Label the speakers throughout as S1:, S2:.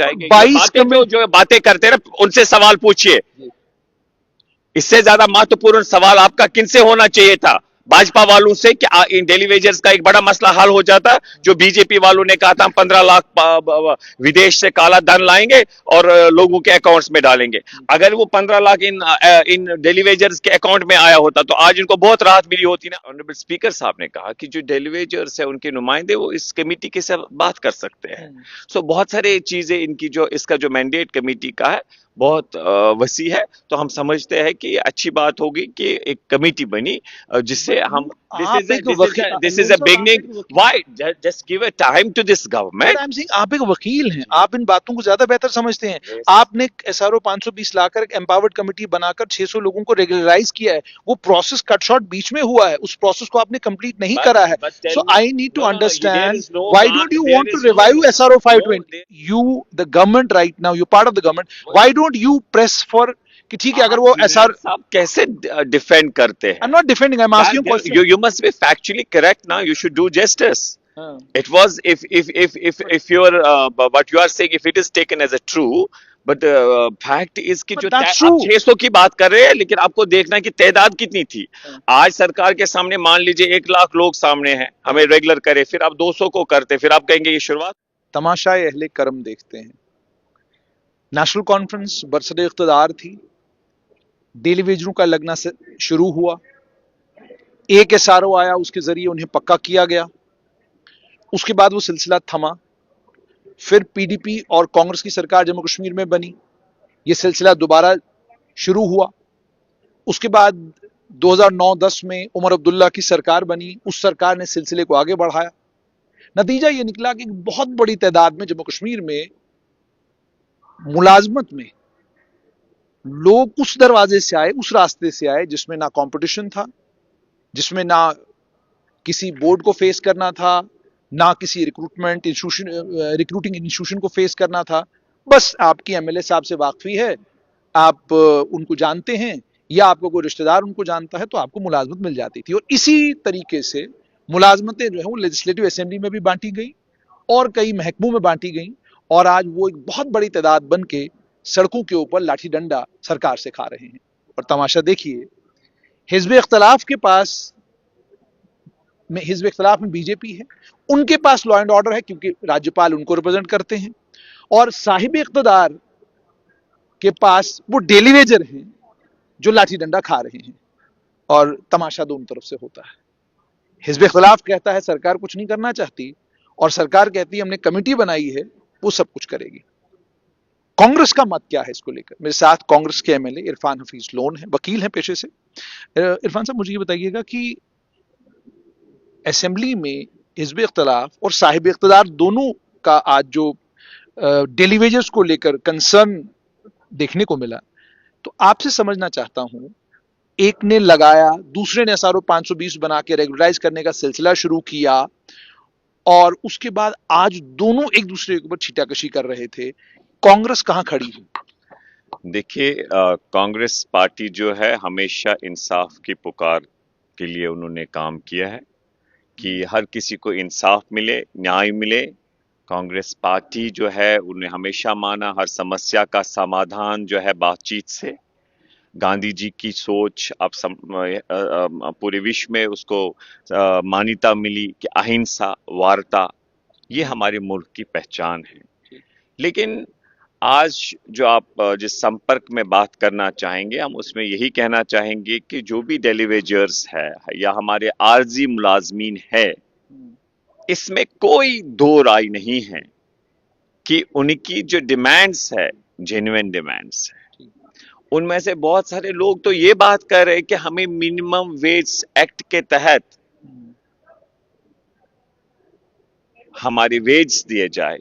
S1: चाहेंगे?
S2: 22
S1: जो बातें करते हैं ना, उनसे सवाल पूछिए। इससे ज्यादा महत्वपूर्ण सवाल आपका किनसे होना चाहिए था? भाजपा वालों से कि इन डेली वेजर्स का एक बड़ा मसला हल हो जाता। जो बीजेपी वालों ने कहा था हम 15 लाख विदेश से काला धन लाएंगे और लोगों के अकाउंट्स में डालेंगे। अगर वो 15 लाख इन डेली वेजर्स के अकाउंट में आया होता तो आज इनको बहुत राहत मिली होती ना। ऑनरेबल स्पीकर साहब ने कहा कि जो डेली वेजर्स है उनके नुमाइंदे वो इस कमेटी के साथ बात कर सकते हैं। सो बहुत सारे चीजें इनकी जो इसका जो मैंडेट कमेटी का है बहुत वसी है। तो हम समझते हैं कि अच्छी बात होगी कि एक कमेटी बनी जिससे हम this is a beginning. Why just give a time to this government.
S2: आप एक वकील हैं, आप इन बातों को ज्यादा बेहतर समझते हैं। आपने SRO 520 लाकर एक एम्पावर्ड कमेटी बनाकर 600 लोगों को रेगुलराइज किया है। वो प्रोसेस कट शॉर्ट बीच में हुआ है, उस प्रोसेस को आपने कंप्लीट नहीं करा है। So I need to understand why don't you want to revive SRO 520? You the government right now, you part of the government, why don't you press for कि ठीक है अगर वो SR
S1: साहब कैसे डिफेंड करते हैं?
S2: I am not defending, I am asking question.
S1: You must be factually correct now. You should do justice. It was if you're what you are saying, if it is taken as a true, but fact is कि जो आप 600 की बात कर रहे हैं, लेकिन आपको देखना है कि तादाद कितनी थी। आज सरकार के सामने मान लीजिए 1 लाख लोग सामने हैं, हमें रेगुलर करे, फिर आप 200 को करते, फिर आप कहेंगे ये शुरुआत।
S2: तमाशाए अहले करम देखते हैं। नेशनल कॉन्फ्रेंस बरसरे इख्तिदार थी, डेली वेजरों का लगना से शुरू हुआ, एक SRO आया, उसके जरिए उन्हें पक्का किया गया। उसके बाद वो सिलसिला थमा, फिर PDP और कांग्रेस की सरकार जम्मू कश्मीर में बनी, ये सिलसिला दोबारा शुरू हुआ। उसके बाद 2009-10 में उमर अब्दुल्ला की सरकार बनी, उस सरकार ने सिलसिले को आगे बढ़ाया। नतीजा ये निकला कि बहुत बड़ी तादाद में जम्मू कश्मीर में मुलाजमत में लोग उस दरवाजे से आए, उस रास्ते से आए जिसमें ना कंपटीशन था, जिसमें ना किसी बोर्ड को फेस करना था, ना किसी रिक्रूटिंग इंस्टीट्यूशन को फेस करना था। बस आपकी MLA साहब से वाकफी है, आप उनको जानते हैं, या आपको कोई रिश्तेदार उनको जानता है, तो आपको मुलाजमत मिल जाती थी। और इसी तरीके से मुलाजमतें जो है वो लेजिस्लेटिव असेंबली में भी बांटी गई और कई महकमों में बांटी गई, और आज वो एक बहुत बड़ी तादाद बन के सड़कों के ऊपर लाठी डंडा सरकार से खा रहे हैं। और तमाशा देखिए, हिज़्ब इख्तिलाफ के पास हिज़्ब इख्तिलाफ में BJP है, उनके पास लॉ एंड ऑर्डर है क्योंकि राज्यपाल उनको रिप्रेजेंट करते हैं, और साहिब इख्तिदार के पास वो डेली वेजर हैं जो लाठी डंडा खा रहे हैं। और तमाशा दोनों तरफ से होता है। हिज़्ब इख्तिलाफ कहता है सरकार कुछ नहीं करना चाहती, और सरकार कहती है हमने कमेटी बनाई है वो सब कुछ करेगी। कांग्रेस का मत क्या है इसको लेकर? मेरे साथ कांग्रेस के MLA इरफान हफीज लोन है, वकील हैं पेशे से। इरफान साहब, मुझे ये बताइएगा कि असेंबली में हिज़्ब इख्तिलाफ और साहिब इख्तिदार दोनों का आज जो डेली वेजेस को लेकर कंसर्न देखने को मिला, तो आपसे समझना चाहता हूं, एक ने लगाया, दूसरे ने SRO 520 बना के रेगुलराइज करने का सिलसिला शुरू किया, और उसके बाद आज दोनों एक दूसरे के ऊपर छीटाकशी कर रहे थे। कांग्रेस कहां खड़ी है?
S1: देखिए, कांग्रेस पार्टी जो है हमेशा इंसाफ की पुकार के लिए उन्होंने काम किया है कि हर किसी को इंसाफ मिले, न्याय मिले। कांग्रेस पार्टी जो है उन्हें हमेशा माना हर समस्या का समाधान जो है बातचीत से। गांधी जी की सोच अब पूरे विश्व में उसको मान्यता मिली कि अहिंसा, वार्ता, ये हमारे मुल्क की पहचान है। लेकिन आज जो आप जिस संपर्क में बात करना चाहेंगे, हम उसमें यही कहना चाहेंगे कि जो भी डेली वेजर्स है या हमारे आर्जी मुलाजमीन है, इसमें कोई दो राय नहीं है कि उनकी जो डिमांड्स है जेन्युइन डिमांड्स है। उनमें से बहुत सारे लोग तो ये बात कर रहे हैं कि हमें मिनिमम वेज एक्ट के तहत हमारी वेज दिए जाए,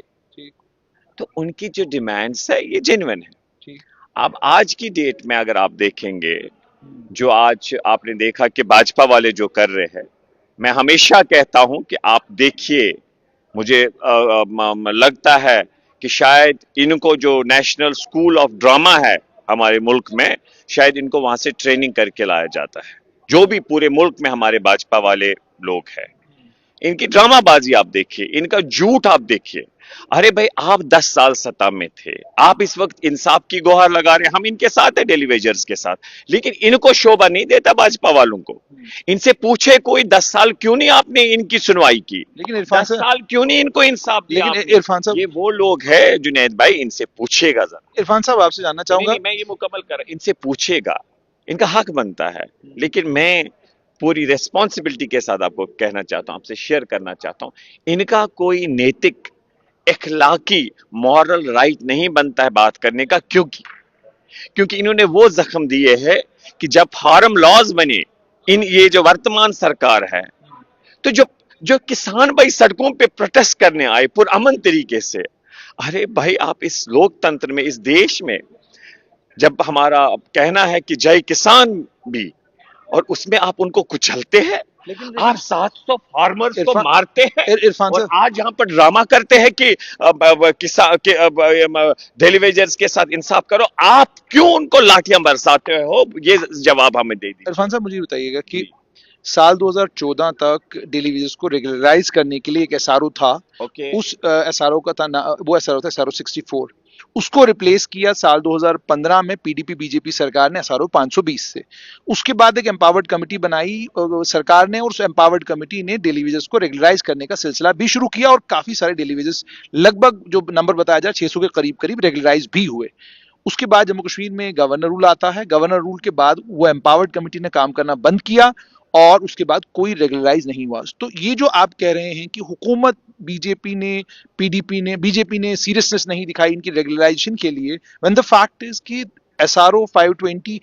S1: तो उनकी जो डिमांड्स है ये जेन्युइन है। अब आज की डेट में अगर आप देखेंगे, जो आज आपने देखा कि भाजपा वाले जो कर रहे हैं, मैं हमेशा कहता हूं कि आप देखिए, मुझे लगता है कि शायद इनको जो नेशनल स्कूल ऑफ ड्रामा है हमारे मुल्क में, शायद इनको वहां से ट्रेनिंग करके लाया जाता है, जो भी पूरे मुल्क में हमारे भाजपा वाले लोग हैं। इनकी ड्रामाबाजी आप देखिए, इनका झूठ आप देखिए। अरे भाई, आप 10 साल सत्ता में थे, आप इस वक्त इंसाफ की गुहार लगा रहे हैं, हम इनके साथ है, टेलीविजन के साथ, लेकिन इनको शोभा नहीं देता भाजपा वालों को। इनसे पूछे कोई 10 साल क्यों नहीं आपने इनकी सुनवाई की,
S2: लेकिन इरफान
S1: 10
S2: साहब,
S1: साल क्यों नहीं इनको इंसाफ दिया
S2: लेकिन
S1: आपने?
S2: इरफान साहब,
S1: ये वो लोग हैं जुनैद भाई, इनसे पूछेगा जरा।
S2: इरफान साहब आपसे जानना
S1: नहीं
S2: चाहूंगा।
S1: नहीं, मैं ये मुकम्मल कर, इनसे पूछेगा, इनका हक बनता है। लेकिन मैं पूरी रेस्पॉन्सिबिलिटी के साथ आपको कहना चाहता हूं, आपसे शेयर करना चाहता हूं, इनका कोई नैतिक, इखलाकी, मॉरल राइट नहीं बनता है बात करने का। क्योंकि क्योंकि इन्होंने वो जख्म दिए हैं कि जब फार्म लॉज बने, इन ये जो वर्तमान सरकार है, तो जो जो किसान भाई सड़कों पे प्रोटेस्ट करने आए पुरअमन तरीके से, अरे भाई, आप इस लोकतंत्र में, इस देश में, जब हमारा कहना है कि जय किसान भी, और उसमें आप उनको कुचलते हैं।
S2: लेकिन
S1: आप 700 फार्मर्स को
S2: इरफान
S1: मारते हैं,
S2: इरफान
S1: और
S2: साहब,
S1: आज यहाँ पर ड्रामा करते हैं कि किसान के टेलीविजन के साथ इंसाफ करो। आप क्यों उनको लाठियां बरसाते हो? ये जवाब हमें दे दीजिए।
S2: इरफान साहब मुझे बताइएगा कि
S1: जी,
S2: साल 2014 तक डेलीविजन्स को रेगुलराइज करने के लिए एक एसआरओ था।
S1: ओके।
S2: उस एसआरओ का था वो एसआरओ था एसआरओ 64। उसको रिप्लेस किया साल 2015 में पीडीपी बीजेपी सरकार ने एसआरओ 520 से। उसके बाद एक एम्पावर्ड कमेटी बनाई सरकार ने, और उस एम्पावर्ड कमेटी ने डेलीविजन्स को रेगुलराइज करने का सिलसिला भी शुरू किया, और काफी सारे डेलीविजन्स, लगभग जो नंबर बताया जाए 600 के करीब करीब रेगुलराइज भी हुए। उसके बाद जम्मू कश्मीर में गवर्नर रूल आता है। गवर्नर रूल के बाद वो एम्पावर्ड कमेटी ने काम करना बंद किया, और उसके बाद कोई रेगुलराइज नहीं हुआ। तो ये जो आप कह रहे हैं कि हुकूमत, बीजेपी ने सीरियसनेस नहीं दिखाई इनकी रेगुलराइजेशन के लिए, व्हेन द फैक्ट इज कि एसआरओ 520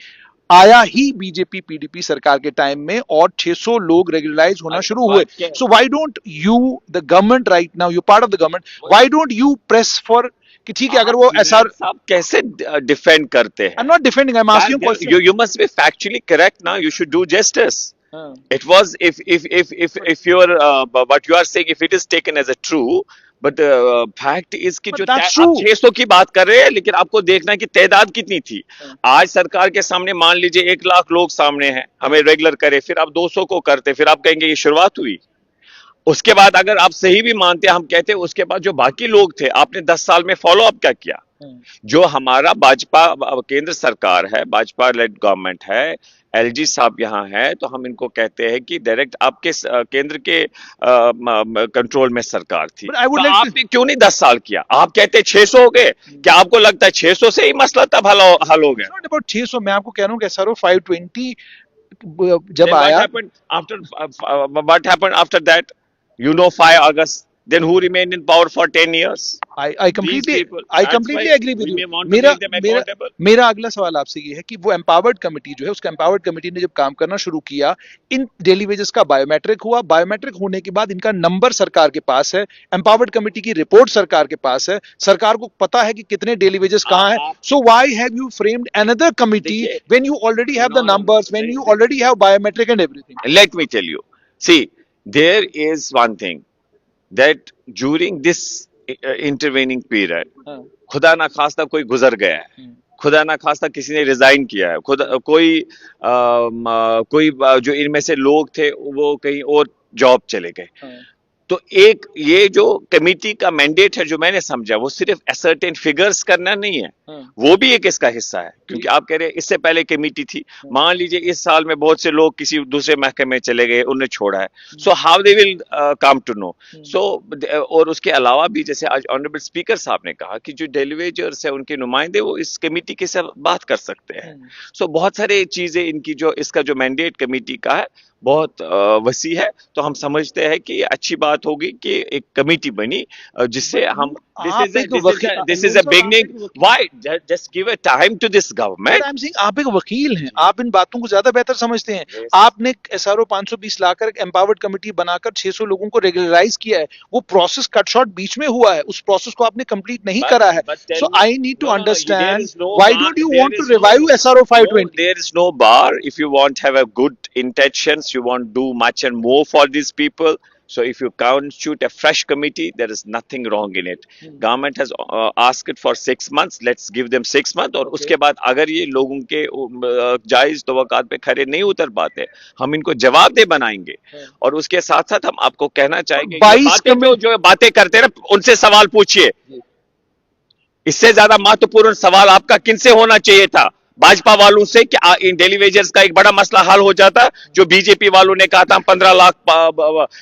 S2: आया ही बीजेपी पीडीपी सरकार के टाइम में, और 600 लोग रेगुलराइज होना शुरू हुए। So why don't you, the government right now, you part of the government, why don't you press for कि ठीक है, अगर वो एसआर,
S1: साहब कैसे डिफेंड करते
S2: आई
S1: हैं?
S2: Am not defending, I am asking question.
S1: You must be factually correct now. You should do justice. It was, if you're what you are saying, if it is taken as a true, but fact is कि
S2: But
S1: जो
S2: that's
S1: आप
S2: true.
S1: 600 की बात कर रहे हैं, लेकिन आपको देखना है कि तादाद कितनी थी। आज सरकार के सामने मान लीजिए 1 लाख लोग सामने हैं, हमें रेगुलर करे, फिर आप 200 को करते, फिर आप कहेंगे ये शुरुआत हुई। उसके बाद अगर आप सही भी मानते, हम कहते हैं उसके बाद जो बाकी लोग थे, आपने 10 साल में फॉलो अप क्या किया? जो हमारा भाजपा केंद्र सरकार है, भाजपा लेड गवर्नमेंट है, एलजी साहब यहाँ है, तो हम इनको कहते हैं कि डायरेक्ट आपके केंद्र के कंट्रोल में सरकार थी।
S2: But I would
S1: तो
S2: like to-
S1: आपने क्यों नहीं 10 साल किया? आप कहते हैं 600 हो गए, क्या आपको लगता है 600 से ही मसला तब हल हो गया?
S2: It's not about 600, मैं आपको कह रहा हूँ कि एसआरओ 520 जब
S1: Then what
S2: आया,
S1: happened after what happened after that? You know, 5 August. Then who remained in power for 10 years?
S2: I
S1: These
S2: completely
S1: people. That's why
S2: agree with
S1: we may
S2: you।
S1: want to
S2: मेरा
S1: make them
S2: मेरा
S1: accountable.
S2: मेरा अगला सवाल आपसे ये है कि वो एम्पावर्ड कमेटी जो है, उसका एम्पावर्ड कमेटी ने जब काम करना शुरू किया, इन डेली वेजेस का बायोमेट्रिक हुआ। बायोमेट्रिक होने के बाद इनका नंबर सरकार के पास है, एम्पावर्ड कमेटी की रिपोर्ट सरकार के पास है, सरकार को पता है कि कितने डेली वेजेस कहाँ है। So why have you framed another committee when you already have the numbers, when you already have biometric and everything?
S1: Let me tell you. See, there is one thing that during this intervening period, खुदा ना खास्ता कोई गुजर गया है, खुदा ना खास्ता किसी ने रिजाइन किया है, खुदा कोई जो इनमें से लोग थे वो कहीं और जॉब चले गए। तो एक ये जो कमेटी का मैंडेट है, जो मैंने समझा, वो सिर्फ असर्टेन फिगर्स करना नहीं है, वो भी एक इसका हिस्सा है। क्योंकि आप कह रहे हैं इससे पहले कमेटी थी, मान लीजिए इस साल में बहुत से लोग किसी दूसरे महकमे में चले गए, उन्हें छोड़ा है, so how they will come to know. So और उसके अलावा भी, जैसे आज ऑनरेबल स्पीकर साहब ने कहा कि जो डेलीवेजर्स है, उनके नुमाइंदे, वो इस कमेटी के साथ बात कर सकते हैं। सो बहुत सारे चीजें इनकी, जो इसका जो मैंडेट कमेटी का है, बहुत वसी है। तो हम समझते हैं कि अच्छी बात होगी कि एक कमेटी बनी, जिससे हम, this is a beginning. Why just give a time to this government?
S2: I am saying, आप एक वकील हैं, आप इन बातों को ज्यादा बेहतर समझते हैं। आपने एसआरओ 520 लाकर एक एम्पावर्ड कमेटी बनाकर 600 लोगों को रेगुलराइज किया है। वो प्रोसेस कट शॉर्ट बीच में हुआ है, उस प्रोसेस को आपने कंप्लीट नहीं करा है। So I need to understand, why don't you want to revive SRO 520?
S1: There is no bar. If you want to have a good intentions, you want to do much and more for these people, So if you constitute a fresh committee, there is nothing wrong in it. Government has asked it for 6 months. Let's give them 6 months. और उसके बाद अगर ये लोगों के जायज तवक्कात पे खरे नहीं उतर पाते, हम इनको जवाबदेह बनाएंगे। और उसके साथ साथ हम आपको कहना चाहेंगे, ये बातें जो बातें करते हैं उनसे सवाल पूछिए। इससे ज्यादा महत्वपूर्ण सवाल आपका किनसे होना चाहिए था? भाजपा वालों से कि इन डेली वेजर्स का एक बड़ा मसला हल हो जाता। जो बीजेपी वालों ने कहा था हम 15 लाख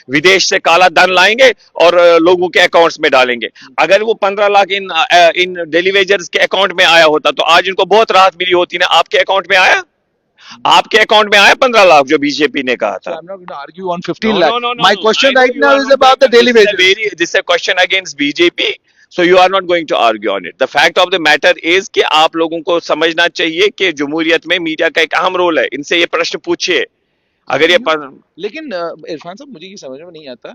S1: विदेश से काला धन लाएंगे और लोगों के अकाउंट्स में डालेंगे। अगर वो 15 लाख इन डेली वेजर्स के अकाउंट में आया होता तो आज इनको बहुत राहत मिली होती ना। आपके अकाउंट में आया? आपके अकाउंट में आया 15 लाख जो बीजेपी ने कहा था?
S2: I'm not going to argue on 15 lakh. My question right now is about the daily wages.
S1: This is a question against BJP. So you are not going to argue on it. The fact of the matter is कि आप लोगों को समझना चाहिए कि जमहूरियत में media का एक अहम रोल है। इनसे ये प्रश्न पूछिए। अगर ये
S2: लेकिन इरफान साहब, मुझे ये समझ में नहीं आता,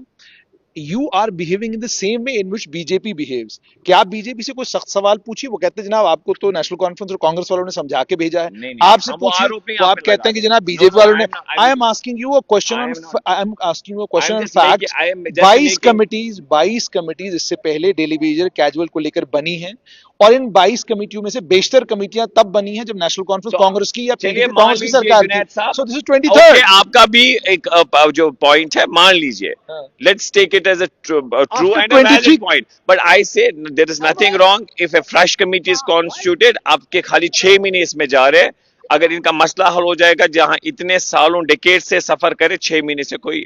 S2: you are behaving in the same way in which BJP behaves. कि आप बीजेपी से कोई सख्त सवाल पूछिए, वो कहते हैं जनाब आपको तो नेशनल कॉन्फ्रेंस और कांग्रेस वालों ने समझा के भेजा है। आपसे पूछिए तो आप कहते हैं कि जनाब बीजेपी वालों ने। I am asking you a question on fact. 22 committees इससे पहले डेली वेजर कैजुअल को लेकर बनी हैं, और इन 22 कमिटियों में से बेशतर कमिटियां तब बनी हैं जब नेशनल कॉन्फ्रेंस कांग्रेस की या कांग्रेस की सरकार की। So this is 23rd।
S1: आपका भी एक जो पॉइंट है मान लीजिए, let's take it as a true and a valid point, but I say there is nothing wrong if a fresh committee is constituted. आपके खाली 6 महीने इसमें जा रहे हैं। अगर इनका मसला हल हो जाएगा, जहां इतने सालों डेकेड से सफर करे, 6 महीने से कोई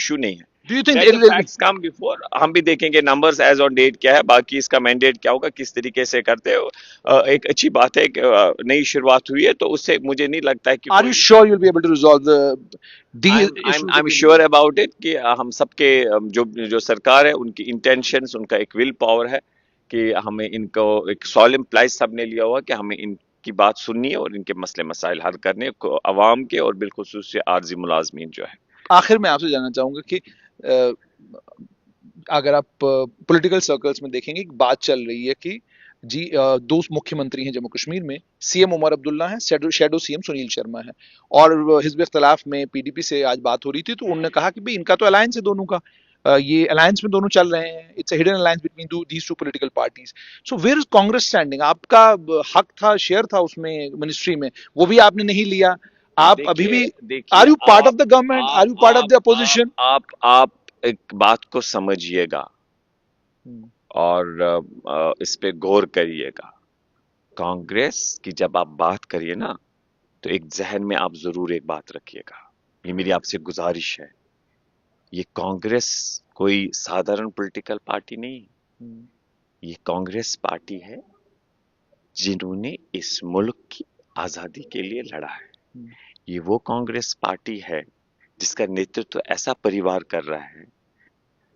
S1: इशू नहीं है।
S2: Do you think
S1: facts come before? हम भी देखेंगे नंबर्स एज ऑन डेट क्या है, बाकी इसका मैंडेट क्या होगा, किस तरीके से करते हो। एक अच्छी बात है, नई शुरुआत हुई है, तो उससे मुझे नहीं लगता है कि
S2: Are you sure you'll be able to resolve these issues?
S1: I'm sure about it कि हम सबके जो सरकार है उनकी इंटेंशंस, उनका एक विल पावर है कि हमें इनको एक सॉलिम प्लाइस सबने लिया हुआ कि हमें इनकी बात सुननी है और इनके मसले मसाइल हल करने अवाम के और बिलखुसूस से आर्जी मुलाजमीन जो है।
S2: आखिर में आपसे जानना चाहूंगा कि अगर आप पॉलिटिकल सर्कल्स में देखेंगे, एक बात चल रही है कि जी दो मुख्यमंत्री हैं जम्मू कश्मीर में, सीएम उमर अब्दुल्ला हैं, शैडो सीएम सुनील शर्मा है, और हिजब इख्तिलाफ में पीडीपी से आज बात हो रही थी तो उन्होंने कहा कि भाई इनका तो अलायंस है दोनों का, ये अलायंस में दोनों चल रहे हैं, it's a hidden alliance between these two political parties. So where is Congress standing? आपका हक था, शेयर था उसमें मिनिस्ट्री में, वो भी आपने नहीं लिया। आप अभी भी are you part of the government, are you part of the opposition?
S1: आप एक बात को समझिएगा और इस पे गौर करिएगा। कांग्रेस की जब आप बात करिए ना, तो एक जहन में आप जरूर एक बात रखिएगा, ये मेरी आपसे गुजारिश है, ये कांग्रेस कोई साधारण पॉलिटिकल पार्टी नहीं, ये कांग्रेस पार्टी है जिन्होंने इस मुल्क की आजादी के लिए लड़ा है। ये वो कांग्रेस पार्टी है जिसका नेतृत्व ऐसा परिवार कर रहा है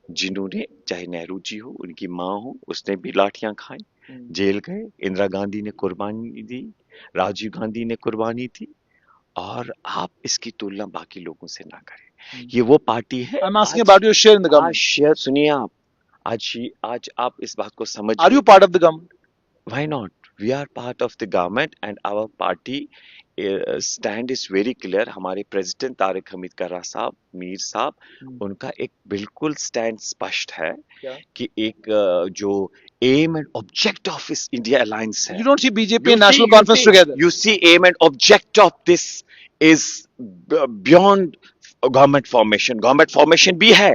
S1: जिन्होंने, चाहे नेहरू जी हो, उनकी माँ हो, उसने भी लाठियां खाई, जेल गए, इंदिरा गांधी ने कुर्बानी दी, राजीव गांधी ने कुर्बानी दी, और आप इसकी तुलना बाकी लोगों से ना करें। ये वो पार्टी है। शेयर सुनिए आप, आज आप इस बात को समझ।
S2: Are you part of the government?
S1: Why not? We are part of the government and our party stand is very clear. हमारे प्रेसिडेंट तारिक हमीद कर्रा साहब, मीर साहब, उनका एक बिल्कुल स्टैंड स्पष्ट है कि एक जो aim and object of this India alliance है।
S2: You don't see BJP and National Conference together.
S1: You see aim and object of this is beyond government formation. Government formation भी है,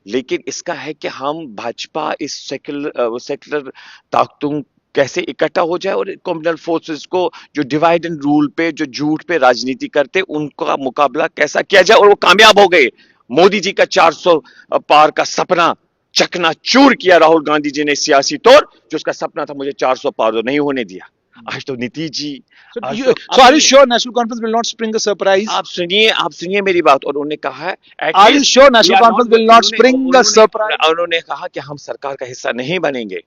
S1: लेकिन इसका है कि हम भाजपा इस सेक्युलर ताकतों कैसे इकट्ठा हो जाए और कम्युनल फोर्सेस को जो डिवाइड एंड रूल पे, जो झूठ पे राजनीति करते, उनका मुकाबला कैसा किया जाए, और वो कामयाब हो गए। मोदी जी का 400 पार का सपना चकनाचूर किया राहुल गांधी जी ने सियासी तौर, जो उसका सपना था मुझे 400 पार नहीं होने दिया। आज तो Nitish ji.
S2: So are you sure National Conference will not spring a surprise?
S1: आप सुनिए मेरी बात। और उन्होंने कहा है,
S2: Are you sure National Conference will not spring a surprise?
S1: उन्होंने कहा कि हम सरकार का हिस्सा नहीं बनेंगे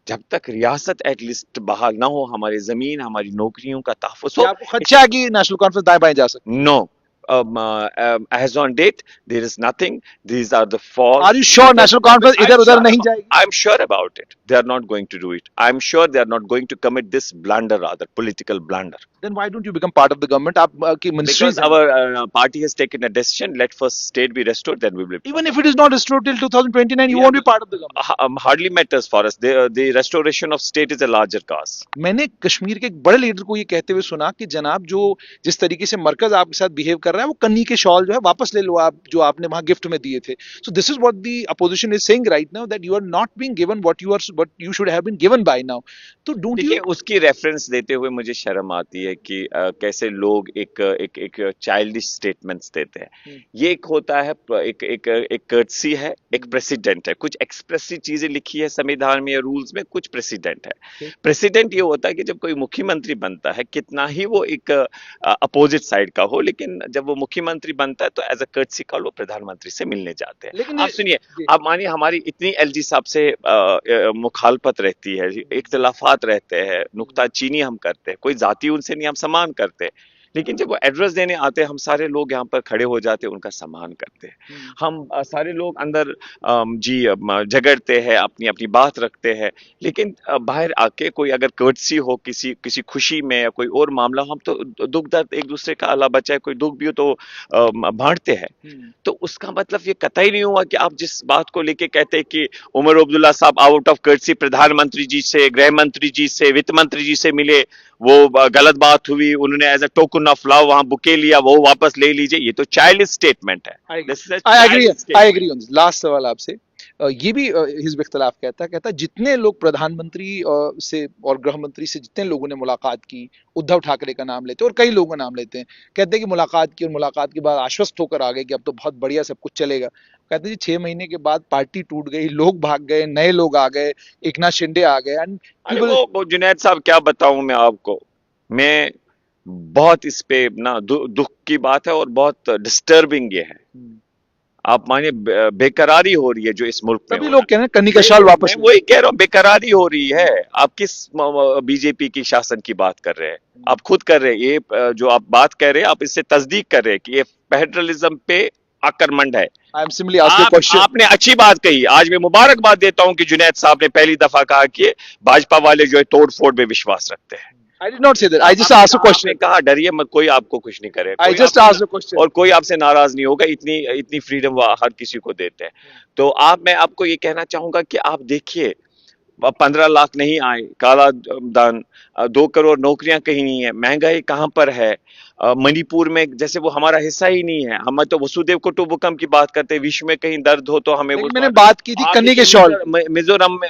S1: जब तक रियासत एटलीस्ट बहाल ना हो, हमारी जमीन, हमारी नौकरियों का तहफ्फुज़ हो।
S2: आपको खदशा है कि नेशनल कॉन्फ्रेंस दाएं बाएं जा सकती?
S1: No, as on date, there is nothing. These are the false.
S2: Are you sure national conference इधर उधर नहीं जाएगी?
S1: I'm sure about it. They are not going to do it. I'm sure they are not going to commit this blunder, rather political blunder.
S2: Then why don't you become part of the government? आप की ministries
S1: Because our party has taken a decision. Let first state be restored, then we will.
S2: even if it is not restored till 2029, you
S1: Yeah,
S2: won't be part of the government.
S1: hardly matters for us. The restoration of state is a larger cause.
S2: मैंने कश्मीर के एक बड़े leader को ये कहते हुए सुना कि जनाब जो जिस तरीके से मरकज आपके साथ बिहेव कर रहा है वो कन्नी के शॉल जो है वापस ले लो आप जो आपने वहां गिफ्ट में दिए थे. So this is what the opposition is saying right now that you are not being given what you should have been given by now. तो डोंट
S1: देखिए,
S2: यू
S1: उसकी रेफरेंस देते हुए मुझे शर्म आती है कि कैसे लोग एक चाइल्डिश स्टेटमेंट्स देते हैं. ये एक होता है, एक कर्टसी है, एक प्रेसिडेंट है. कुछ एक्सप्रेसिव चीजें लिखी है संविधान में या रूल्स में, कुछ प्रेसिडेंट है. प्रेसिडेंट ये होता है कि जब कोई मुख्यमंत्री बनता है, कितना ही वो एक अपोजिट साइड का हो, लेकिन जब वो मुख्यमंत्री बनता है तो एज अ कर्टसी कॉल वो प्रधानमंत्री से मिलने जाते हैं.
S2: लेकिन
S1: आप सुनिए, आप मानिए हमारी इतनी एलजी साहब से मुखालफत रहती है, इख्तिलाफात रहते हैं, नुक्ताचीनी हम करते हैं, कोई जाति उनसे नहीं, हम सम्मान करते हैं, लेकिन जब वो एड्रेस देने आते हैं हम सारे लोग यहाँ पर खड़े हो जाते हैं, उनका सम्मान करते हैं. हम सारे लोग अंदर झगड़ते हैं, अपनी अपनी बात रखते हैं, लेकिन बाहर आके कोई अगर कर्टसी हो किसी किसी खुशी में या कोई और मामला, हम तो दुख दर्द एक दूसरे का, अल्लाह बचाए कोई दुख भी हो तो बांटते हैं. तो उसका मतलब ये कतई नहीं हुआ कि आप जिस बात को लेके कहते हैं कि उमर अब्दुल्ला साहब आउट ऑफ कर्टसी प्रधानमंत्री जी से, गृह मंत्री जी से, वित्त मंत्री जी से मिले, वो गलत बात हुई, उन्होंने as a token of love वहां बुके लिया, वो वापस ले लीजिए, ये तो चाइल्ड स्टेटमेंट है.
S2: I agree on this. Last सवाल आपसे, ये भी हिजब इख्तिलाफ कहता है जितने लोग प्रधानमंत्री से और गृह मंत्री से जितने लोगों ने मुलाकात की, उद्धव ठाकरे का नाम लेते हैं और कई लोगों का नाम लेते हैं, कहते हैं कि मुलाकात की और मुलाकात के बाद आश्वस्त होकर आ गए कि अब तो बहुत बढ़िया सब कुछ चलेगा. कहते हैं जी 6 महीने के बाद पार्टी टूट गई, लोग भाग गए, नए लोग आ गए, एकनाथ शिंदे आ गए.
S1: अरे वो जुनैद साहब, क्या बताऊं मैं आपको, मैं बहुत इस पे ना दुख की बात है और बहुत डिस्टर्बिंग ये है. आप मानिए बेकरारी हो रही है जो इस मुल्क में.
S2: सभी लोग कह रहे हैं कन्नी का शाल वापस.
S1: वही कह रहा हूँ, बेकरारी हो रही है. आप किस बीजेपी की शासन की बात कर रहे हैं? आप खुद कर रहे हैं ये जो आप बात कर रहे हैं, आप इससे तस्दीक कर रहे हैं कि ये फेडरलिज्म पे आक्रमण है. आपने अच्छी बात कही. आज मैं मुबारकबाद देता हूं कि जुनैद साहब ने पहली दफा कहा कि भाजपा वाले जो है तोड़ फोड़ में विश्वास रखते हैं.
S2: I did not say that. I just asked a question.
S1: कहा डरिए मत, कोई आपको कुछ नहीं करे.
S2: I just asked a question.
S1: और कोई आपसे नाराज नहीं होगा. इतनी फ्रीडम वो हर किसी को देते हैं. तो मैं आपको ये कहना चाहूंगा कि आप देखिए, 15 लाख नहीं आए, काला धन, 2 करोड़ नौकरियां कहीं नहीं है, महंगाई कहां पर है, मणिपुर में जैसे वो हमारा हिस्सा ही नहीं है. हम तो वसुदेव कुटुंबकम की बात करते हैं, विश्व में कहीं दर्द हो तो हमें वो.
S2: मैंने बात की थी कन्नी के शॉल.
S1: मिजोरम में,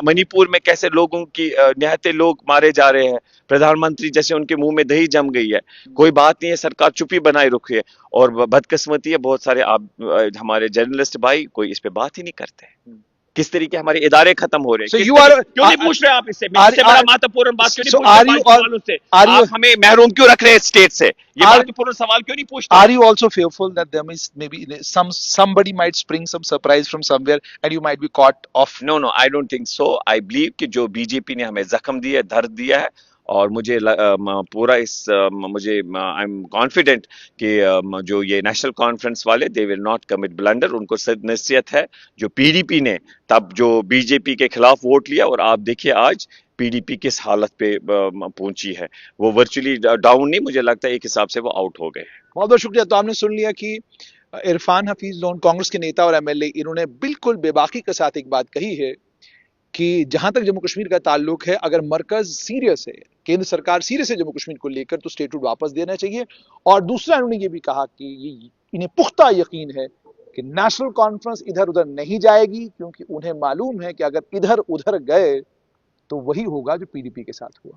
S1: मणिपुर में कैसे लोगों की निहत्थे लोग मारे जा रहे हैं, प्रधानमंत्री जैसे उनके मुंह में दही जम गई है, कोई बात नहीं है, सरकार चुप्पी बनाए रखी है. और बदकिस्मती है, बहुत सारे हमारे जर्नलिस्ट भाई कोई इस पे बात ही नहीं करते. किस तरीके हमारे इदारे खत्म हो रहे हैं. क्यों नहीं पूछ रहे आप इससे? बड़ा महत्वपूर्ण बात क्यों नहीं पूछ रहे? आप हमें महरूम क्यों रख रहे हैं स्टेट से? ये महत्वपूर्ण सवाल क्यों नहीं पूछते?
S2: Are you also fearful that there is maybe somebody might spring some surprise from somewhere and you might be caught off?
S1: No, I don't think so. I believe कि जो बीजेपी ने हमें जख्म दिया है, दर्द दिया है, और मुझे पूरा आई एम कॉन्फिडेंट कि जो ये नेशनल कॉन्फ्रेंस वाले, they will not commit blunder. उनको नसीहत है जो पीडीपी ने तब जो बीजेपी के खिलाफ वोट लिया, और आप देखिए आज पीडीपी किस हालत पे पहुंची है. वो वर्चुअली डाउन नहीं, मुझे लगता है एक हिसाब से वो आउट हो गए.
S2: बहुत बहुत शुक्रिया. तो आपने सुन लिया कि इरफान हफीज लोन, कांग्रेस के नेता और एमएलए, इन्होंने बिल्कुल बेबाकी के साथ एक बात कही है कि जहां तक जम्मू कश्मीर का ताल्लुक है, अगर मरकज सीरियस है, केंद्र सरकार सीरियस है जम्मू कश्मीर को लेकर, तो स्टेटहुड वापस देना चाहिए. और दूसरा उन्होंने ये भी कहा कि इन्हें पुख्ता यकीन है कि नेशनल कॉन्फ्रेंस इधर उधर नहीं जाएगी, क्योंकि उन्हें मालूम है कि अगर इधर उधर गए तो वही होगा जो पीडीपी के साथ हुआ.